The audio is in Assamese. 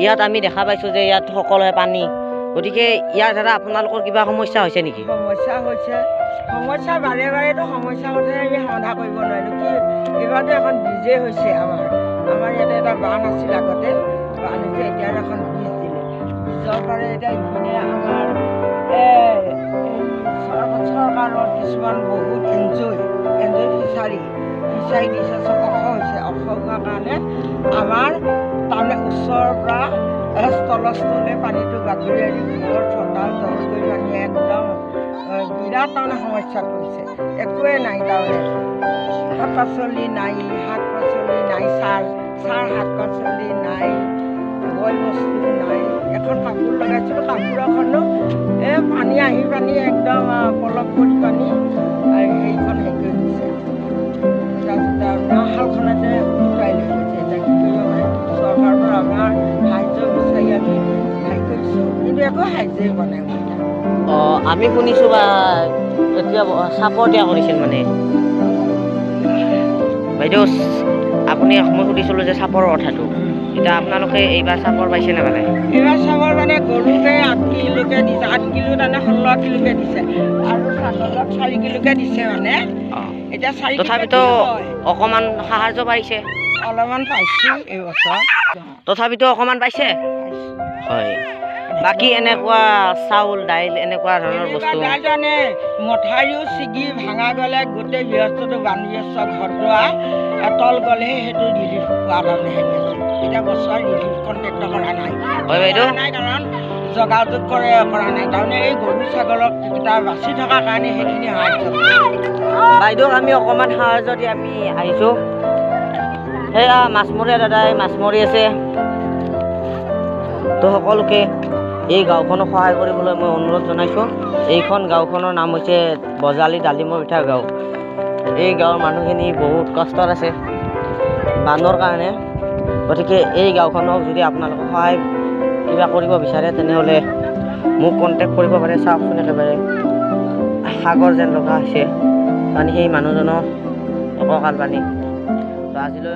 ইয়াত আমি দেখা পাইছোঁ যে ইয়াত সকলোৱে পানী, গতিকে ইয়াৰ দ্বাৰা আপোনালোকৰ কিবা সমস্যা হৈছে নেকি? সমস্যা হৈছে, সমস্যা বাৰে বাৰেতো সমস্যাৰ কথাই আমি সমাধান কৰিব নোৱাৰিলোঁ। কি এইবাৰতো এখন ব্ৰিজেই হৈছে আমাৰ ইয়াতে এটা বান আছিল আগতে, বান হৈছে এতিয়া এখন ব্ৰিজ দিলে। ব্ৰিজৰ কাৰণে এতিয়া ইপিনে আমাৰ চৰকাৰৰ কিছুমান বহুত এনজয় ফিচাৰী দিছে, চব অস হৈছে। অস হোৱাৰ কাৰণে আমাৰ তাৰমানে ওচৰৰ পৰা স্থলস্থলে পানীটো বাগৰি আহি ঘৰৰ চোতাল তলকৈ পানী একদম বিৰাট তাৰমানে সমস্যাত পৰিছে। একোৱে নাই তাৰমানে, শাক পাচলি নাই, চাৰ শাক পাচলি নাই, বইল বস্তু নাই। এখন কাপোৰ লগাইছিলোঁ, কাপোৰখনো পানী আহি একদম পলক কৰি পানী সেইখন হেৰি কৰি দিছে। তাৰপিছত শালখনতে উটাই লৈ গৈছে। এতিয়া কি কৰিব পাৰে, চৰকাৰৰ পৰা আমাৰ সাহাৰ্য বিচাৰি আমি হেৰি কৰিছোঁ, কিন্তু একো সাহাৰ্যই পোৱা নাই। আমি শুনিছোঁ বা এতিয়া চাপৰ দিয়া কৰিছিল মানে বাইদেউ, আপুনি মই সুধিছিলোঁ যে চাপৰ কথাটো, এতিয়া আপোনালোকে এইবাৰ চাপৰ পাইছে নে মানে? এইবাৰ চাপৰ মানে গৰুকে 8 কিলোকে দিছে, 8 কিলো তাৰমানে 16 কিলোকে দিছে, আৰু ছাগলক 4 কিলোকে দিছে মানে। এতিয়া 4 তথাপিতো অকণমান সাহাৰ্য পাইছে, অলপমান পাইছোঁ এইবছৰ, তথাপিতো অকণমান পাইছে। হয়, বাকী এনেকুৱা চাউল দাইল এনেকুৱা ধৰণৰ বস্তু দাইল মঠাৰিও ছিগি ভাঙা গ'লে গোটেই গৃহস্থটো বান্ধি ঘৰ দুৱাৰ তল গ'লেহে সেইটো ৰিলিফ পোৱা তাৰমানে হেৰি আছে। এতিয়া বছৰ ৰিলিফ কণ্টেক্ট কৰা নাই, হয় বাইদেউ, কাৰণ যোগাযোগ কৰা নাই তাৰমানে এই গৰু ছাগলক কেইটা বাচি থকাৰ কাৰণে সেইখিনি সাহাৰ্য। বাইদেউ আমি অকণমান সাহাৰ্য দি আমি আহিছোঁ। সেয়া মাছমৰীয়া দাদাই মাছ মাৰি আছে, তো সকলোকে এই গাঁওখনক সহায় কৰিবলৈ মই অনুৰোধ জনাইছোঁ। এইখন গাঁওখনৰ নাম হৈছে বজালি ডালিমৰ পিঠা গাঁও। এই গাঁৱৰ মানুহখিনি বহুত কষ্টত আছে বানৰ কাৰণে, গতিকে এই গাঁওখনক যদি আপোনালোকে সহায় কিবা কৰিব বিচাৰে তেনেহ'লে মোক কণ্টেক্ট কৰিব পাৰে। চাওকচোন একেবাৰে সাগৰ যেন লগা হৈছে পানী, সেই মানুহজনৰ একঁকাল পানী। তো আজিলৈ